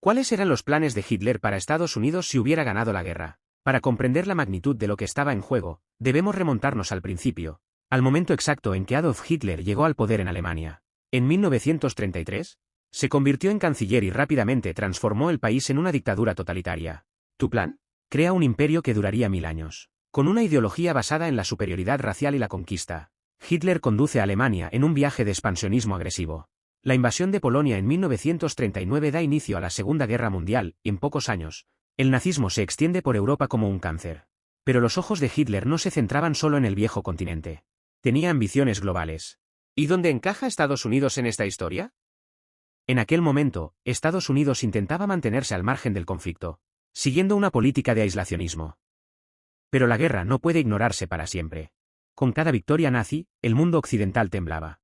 ¿Cuáles eran los planes de Hitler para Estados Unidos si hubiera ganado la guerra? Para comprender la magnitud de lo que estaba en juego, debemos remontarnos al principio, al momento exacto en que Adolf Hitler llegó al poder en Alemania. En 1933, se convirtió en canciller y rápidamente transformó el país en una dictadura totalitaria. ¿Tu plan? Crea un imperio que duraría 1000 años. Con una ideología basada en la superioridad racial y la conquista, Hitler conduce a Alemania en un viaje de expansionismo agresivo. La invasión de Polonia en 1939 da inicio a la Segunda Guerra Mundial, y en pocos años, el nazismo se extiende por Europa como un cáncer. Pero los ojos de Hitler no se centraban solo en el viejo continente. Tenía ambiciones globales. ¿Y dónde encaja Estados Unidos en esta historia? En aquel momento, Estados Unidos intentaba mantenerse al margen del conflicto, siguiendo una política de aislacionismo. Pero la guerra no puede ignorarse para siempre. Con cada victoria nazi, el mundo occidental temblaba.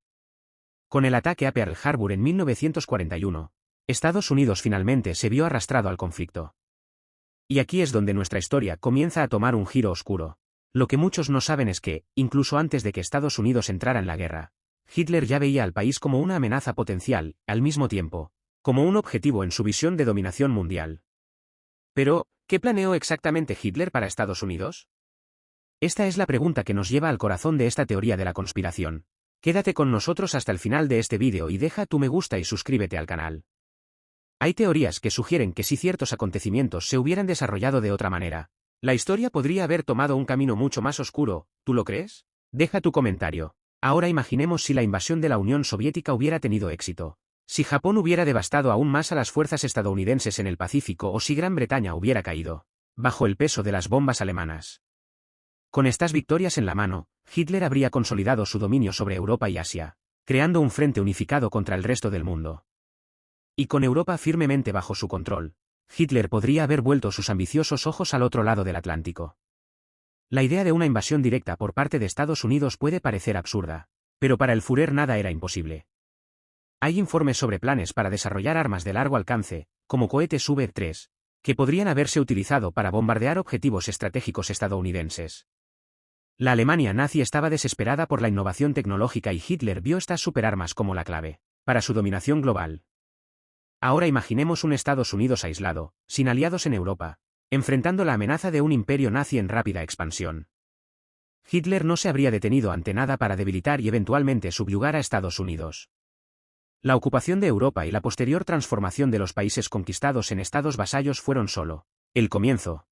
Con el ataque a Pearl Harbor en 1941, Estados Unidos finalmente se vio arrastrado al conflicto. Y aquí es donde nuestra historia comienza a tomar un giro oscuro. Lo que muchos no saben es que, incluso antes de que Estados Unidos entrara en la guerra, Hitler ya veía al país como una amenaza potencial, al mismo tiempo, como un objetivo en su visión de dominación mundial. Pero, ¿qué planeó exactamente Hitler para Estados Unidos? Esta es la pregunta que nos lleva al corazón de esta teoría de la conspiración. Quédate con nosotros hasta el final de este vídeo y deja tu me gusta y suscríbete al canal. Hay teorías que sugieren que si ciertos acontecimientos se hubieran desarrollado de otra manera, la historia podría haber tomado un camino mucho más oscuro. ¿Tú lo crees? Deja tu comentario. Ahora imaginemos si la invasión de la Unión Soviética hubiera tenido éxito. Si Japón hubiera devastado aún más a las fuerzas estadounidenses en el Pacífico o si Gran Bretaña hubiera caído bajo el peso de las bombas alemanas. Con estas victorias en la mano, Hitler habría consolidado su dominio sobre Europa y Asia, creando un frente unificado contra el resto del mundo. Y con Europa firmemente bajo su control, Hitler podría haber vuelto sus ambiciosos ojos al otro lado del Atlántico. La idea de una invasión directa por parte de Estados Unidos puede parecer absurda, pero para el Führer nada era imposible. Hay informes sobre planes para desarrollar armas de largo alcance, como cohetes V-3, que podrían haberse utilizado para bombardear objetivos estratégicos estadounidenses. La Alemania nazi estaba desesperada por la innovación tecnológica y Hitler vio estas superarmas como la clave para su dominación global. Ahora imaginemos un Estados Unidos aislado, sin aliados en Europa, enfrentando la amenaza de un imperio nazi en rápida expansión. Hitler no se habría detenido ante nada para debilitar y eventualmente subyugar a Estados Unidos. La ocupación de Europa y la posterior transformación de los países conquistados en estados vasallos fueron solo el comienzo.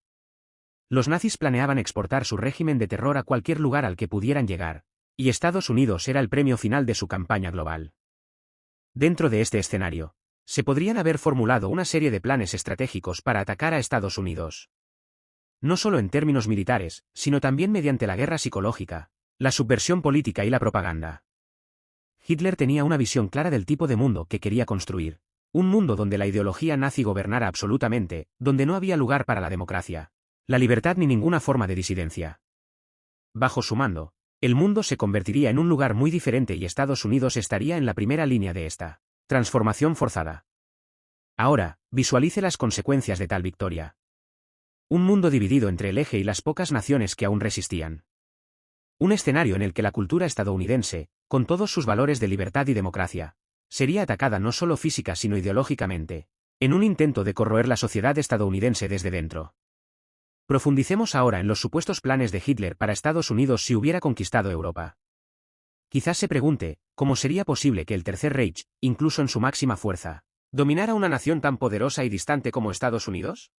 Los nazis planeaban exportar su régimen de terror a cualquier lugar al que pudieran llegar, y Estados Unidos era el premio final de su campaña global. Dentro de este escenario, se podrían haber formulado una serie de planes estratégicos para atacar a Estados Unidos. No solo en términos militares, sino también mediante la guerra psicológica, la subversión política y la propaganda. Hitler tenía una visión clara del tipo de mundo que quería construir, un mundo donde la ideología nazi gobernara absolutamente, donde no había lugar para la democracia, la libertad ni ninguna forma de disidencia. Bajo su mando, el mundo se convertiría en un lugar muy diferente y Estados Unidos estaría en la primera línea de esta transformación forzada. Ahora, visualice las consecuencias de tal victoria. Un mundo dividido entre el eje y las pocas naciones que aún resistían. Un escenario en el que la cultura estadounidense, con todos sus valores de libertad y democracia, sería atacada no solo física sino ideológicamente, en un intento de corroer la sociedad estadounidense desde dentro. Profundicemos ahora en los supuestos planes de Hitler para Estados Unidos si hubiera conquistado Europa. Quizás se pregunte, ¿cómo sería posible que el Tercer Reich, incluso en su máxima fuerza, dominara una nación tan poderosa y distante como Estados Unidos?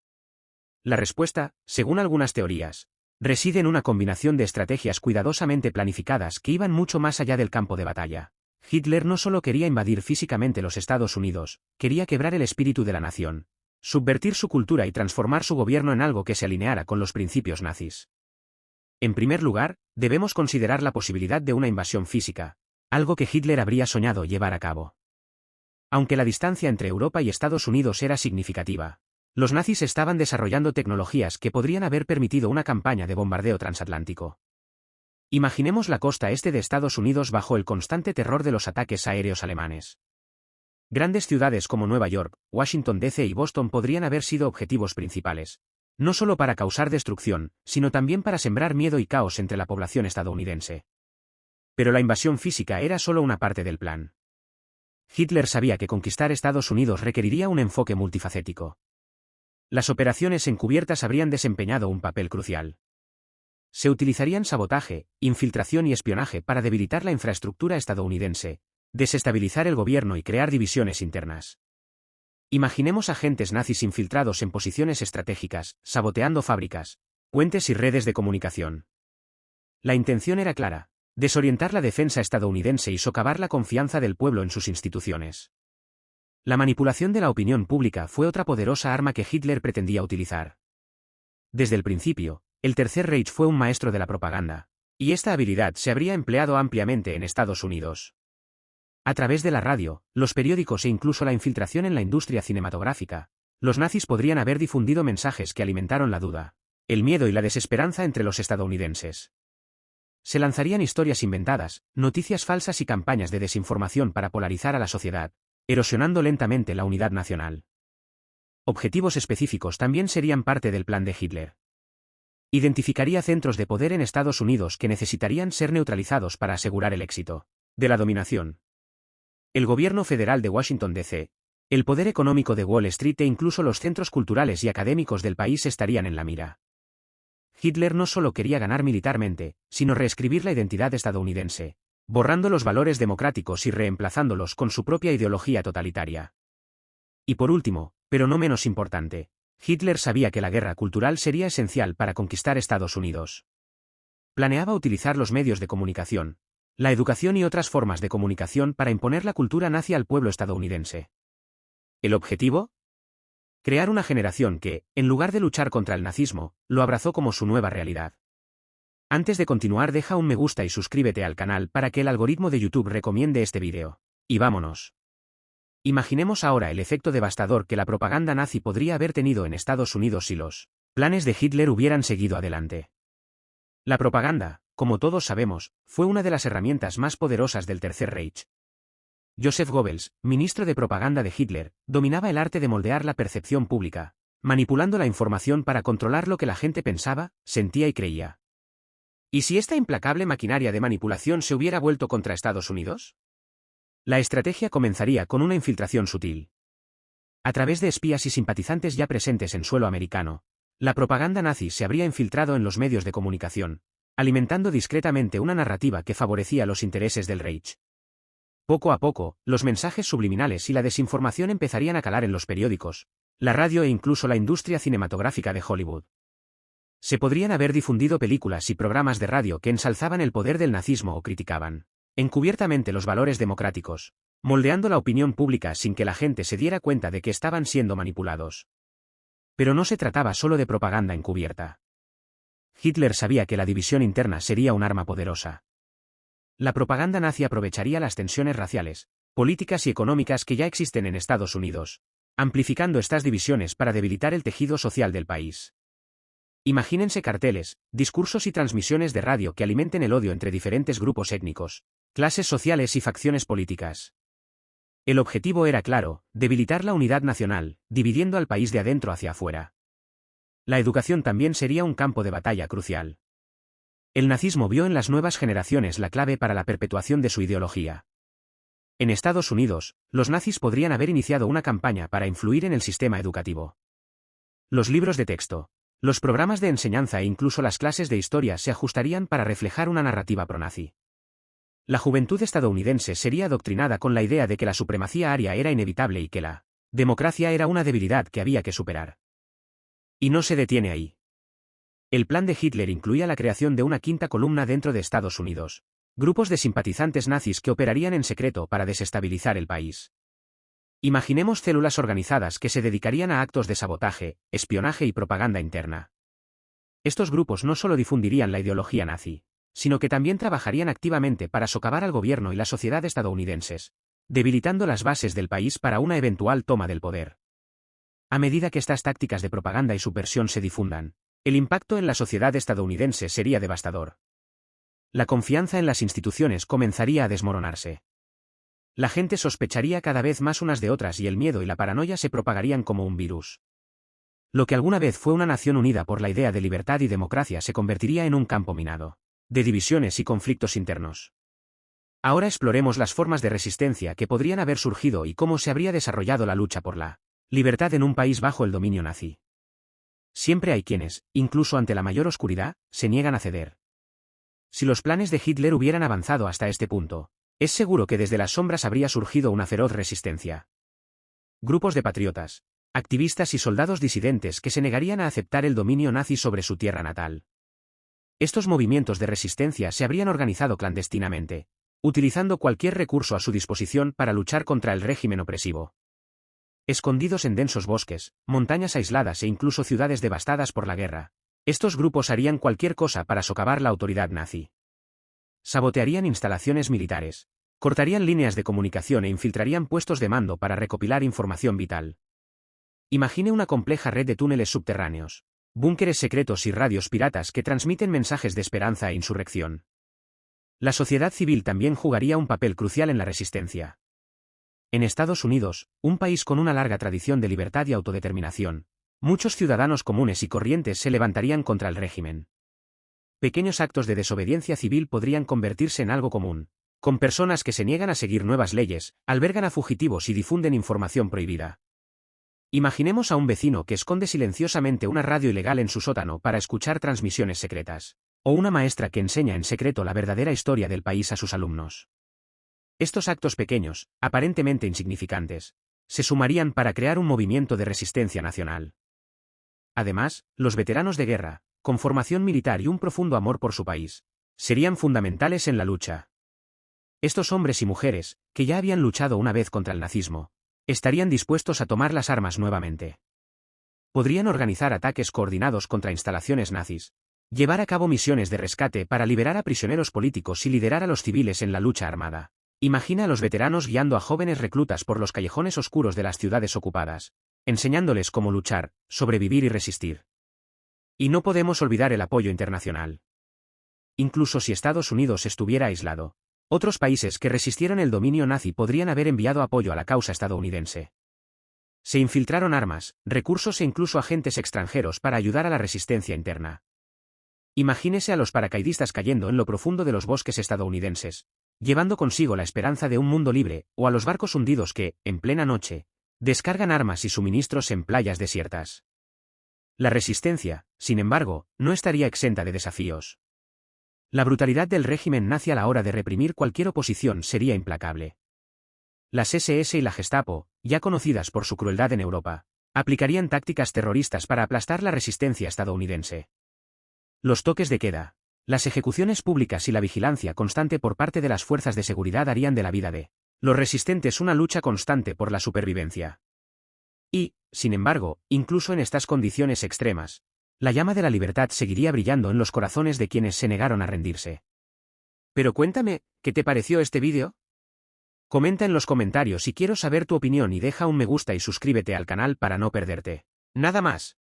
La respuesta, según algunas teorías, reside en una combinación de estrategias cuidadosamente planificadas que iban mucho más allá del campo de batalla. Hitler no solo quería invadir físicamente los Estados Unidos, quería quebrar el espíritu de la nación, subvertir su cultura y transformar su gobierno en algo que se alineara con los principios nazis. En primer lugar, debemos considerar la posibilidad de una invasión física, algo que Hitler habría soñado llevar a cabo. Aunque la distancia entre Europa y Estados Unidos era significativa, los nazis estaban desarrollando tecnologías que podrían haber permitido una campaña de bombardeo transatlántico. Imaginemos la costa este de Estados Unidos bajo el constante terror de los ataques aéreos alemanes. Grandes ciudades como Nueva York, Washington D.C. y Boston podrían haber sido objetivos principales, no solo para causar destrucción, sino también para sembrar miedo y caos entre la población estadounidense. Pero la invasión física era solo una parte del plan. Hitler sabía que conquistar Estados Unidos requeriría un enfoque multifacético. Las operaciones encubiertas habrían desempeñado un papel crucial. Se utilizarían sabotaje, infiltración y espionaje para debilitar la infraestructura estadounidense, desestabilizar el gobierno y crear divisiones internas. Imaginemos agentes nazis infiltrados en posiciones estratégicas, saboteando fábricas, puentes y redes de comunicación. La intención era clara: desorientar la defensa estadounidense y socavar la confianza del pueblo en sus instituciones. La manipulación de la opinión pública fue otra poderosa arma que Hitler pretendía utilizar. Desde el principio, el Tercer Reich fue un maestro de la propaganda, y esta habilidad se habría empleado ampliamente en Estados Unidos. A través de la radio, los periódicos e incluso la infiltración en la industria cinematográfica, los nazis podrían haber difundido mensajes que alimentaron la duda, el miedo y la desesperanza entre los estadounidenses. Se lanzarían historias inventadas, noticias falsas y campañas de desinformación para polarizar a la sociedad, erosionando lentamente la unidad nacional. Objetivos específicos también serían parte del plan de Hitler. Identificaría centros de poder en Estados Unidos que necesitarían ser neutralizados para asegurar el éxito de la dominación. El gobierno federal de Washington, D.C., el poder económico de Wall Street e incluso los centros culturales y académicos del país estarían en la mira. Hitler no solo quería ganar militarmente, sino reescribir la identidad estadounidense, borrando los valores democráticos y reemplazándolos con su propia ideología totalitaria. Y por último, pero no menos importante, Hitler sabía que la guerra cultural sería esencial para conquistar Estados Unidos. Planeaba utilizar los medios de comunicación, la educación y otras formas de comunicación para imponer la cultura nazi al pueblo estadounidense. ¿El objetivo? Crear una generación que, en lugar de luchar contra el nazismo, lo abrazó como su nueva realidad. Antes de continuar, deja un me gusta y suscríbete al canal para que el algoritmo de YouTube recomiende este vídeo. Y vámonos. Imaginemos ahora el efecto devastador que la propaganda nazi podría haber tenido en Estados Unidos si los planes de Hitler hubieran seguido adelante. La propaganda, como todos sabemos, fue una de las herramientas más poderosas del Tercer Reich. Joseph Goebbels, ministro de propaganda de Hitler, dominaba el arte de moldear la percepción pública, manipulando la información para controlar lo que la gente pensaba, sentía y creía. ¿Y si esta implacable maquinaria de manipulación se hubiera vuelto contra Estados Unidos? La estrategia comenzaría con una infiltración sutil. A través de espías y simpatizantes ya presentes en suelo americano, la propaganda nazi se habría infiltrado en los medios de comunicación, alimentando discretamente una narrativa que favorecía los intereses del Reich. Poco a poco, los mensajes subliminales y la desinformación empezarían a calar en los periódicos, la radio e incluso la industria cinematográfica de Hollywood. Se podrían haber difundido películas y programas de radio que ensalzaban el poder del nazismo o criticaban encubiertamente los valores democráticos, moldeando la opinión pública sin que la gente se diera cuenta de que estaban siendo manipulados. Pero no se trataba solo de propaganda encubierta. Hitler sabía que la división interna sería un arma poderosa. La propaganda nazi aprovecharía las tensiones raciales, políticas y económicas que ya existen en Estados Unidos, amplificando estas divisiones para debilitar el tejido social del país. Imagínense carteles, discursos y transmisiones de radio que alimenten el odio entre diferentes grupos étnicos, clases sociales y facciones políticas. El objetivo era claro: debilitar la unidad nacional, dividiendo al país de adentro hacia afuera. La educación también sería un campo de batalla crucial. El nazismo vio en las nuevas generaciones la clave para la perpetuación de su ideología. En Estados Unidos, los nazis podrían haber iniciado una campaña para influir en el sistema educativo. Los libros de texto, los programas de enseñanza e incluso las clases de historia se ajustarían para reflejar una narrativa pronazi. La juventud estadounidense sería adoctrinada con la idea de que la supremacía aria era inevitable y que la democracia era una debilidad que había que superar. Y no se detiene ahí. El plan de Hitler incluía la creación de una quinta columna dentro de Estados Unidos, grupos de simpatizantes nazis que operarían en secreto para desestabilizar el país. Imaginemos células organizadas que se dedicarían a actos de sabotaje, espionaje y propaganda interna. Estos grupos no solo difundirían la ideología nazi, sino que también trabajarían activamente para socavar al gobierno y la sociedad estadounidenses, debilitando las bases del país para una eventual toma del poder. A medida que estas tácticas de propaganda y subversión se difundan, el impacto en la sociedad estadounidense sería devastador. La confianza en las instituciones comenzaría a desmoronarse. La gente sospecharía cada vez más unas de otras y el miedo y la paranoia se propagarían como un virus. Lo que alguna vez fue una nación unida por la idea de libertad y democracia se convertiría en un campo minado de divisiones y conflictos internos. Ahora exploremos las formas de resistencia que podrían haber surgido y cómo se habría desarrollado la lucha por la libertad en un país bajo el dominio nazi. Siempre hay quienes, incluso ante la mayor oscuridad, se niegan a ceder. Si los planes de Hitler hubieran avanzado hasta este punto, es seguro que desde las sombras habría surgido una feroz resistencia. Grupos de patriotas, activistas y soldados disidentes que se negarían a aceptar el dominio nazi sobre su tierra natal. Estos movimientos de resistencia se habrían organizado clandestinamente, utilizando cualquier recurso a su disposición para luchar contra el régimen opresivo. Escondidos en densos bosques, montañas aisladas e incluso ciudades devastadas por la guerra, estos grupos harían cualquier cosa para socavar la autoridad nazi. Sabotearían instalaciones militares, cortarían líneas de comunicación e infiltrarían puestos de mando para recopilar información vital. Imagine una compleja red de túneles subterráneos, búnkeres secretos y radios piratas que transmiten mensajes de esperanza e insurrección. La sociedad civil también jugaría un papel crucial en la resistencia. En Estados Unidos, un país con una larga tradición de libertad y autodeterminación, muchos ciudadanos comunes y corrientes se levantarían contra el régimen. Pequeños actos de desobediencia civil podrían convertirse en algo común, con personas que se niegan a seguir nuevas leyes, albergan a fugitivos y difunden información prohibida. Imaginemos a un vecino que esconde silenciosamente una radio ilegal en su sótano para escuchar transmisiones secretas, o una maestra que enseña en secreto la verdadera historia del país a sus alumnos. Estos actos pequeños, aparentemente insignificantes, se sumarían para crear un movimiento de resistencia nacional. Además, los veteranos de guerra, con formación militar y un profundo amor por su país, serían fundamentales en la lucha. Estos hombres y mujeres, que ya habían luchado una vez contra el nazismo, estarían dispuestos a tomar las armas nuevamente. Podrían organizar ataques coordinados contra instalaciones nazis, llevar a cabo misiones de rescate para liberar a prisioneros políticos y liderar a los civiles en la lucha armada. Imagina a los veteranos guiando a jóvenes reclutas por los callejones oscuros de las ciudades ocupadas, enseñándoles cómo luchar, sobrevivir y resistir. Y no podemos olvidar el apoyo internacional. Incluso si Estados Unidos estuviera aislado, otros países que resistieron el dominio nazi podrían haber enviado apoyo a la causa estadounidense. Se infiltraron armas, recursos e incluso agentes extranjeros para ayudar a la resistencia interna. Imagínese a los paracaidistas cayendo en lo profundo de los bosques estadounidenses, llevando consigo la esperanza de un mundo libre, o a los barcos hundidos que, en plena noche, descargan armas y suministros en playas desiertas. La resistencia, sin embargo, no estaría exenta de desafíos. La brutalidad del régimen nazi a la hora de reprimir cualquier oposición sería implacable. Las SS y la Gestapo, ya conocidas por su crueldad en Europa, aplicarían tácticas terroristas para aplastar la resistencia estadounidense. Los toques de queda, las ejecuciones públicas y la vigilancia constante por parte de las fuerzas de seguridad harían de la vida de los resistentes una lucha constante por la supervivencia. Y, sin embargo, incluso en estas condiciones extremas, la llama de la libertad seguiría brillando en los corazones de quienes se negaron a rendirse. Pero cuéntame, ¿qué te pareció este vídeo? Comenta en los comentarios si quiero saber tu opinión y deja un me gusta y suscríbete al canal para no perderte nada más.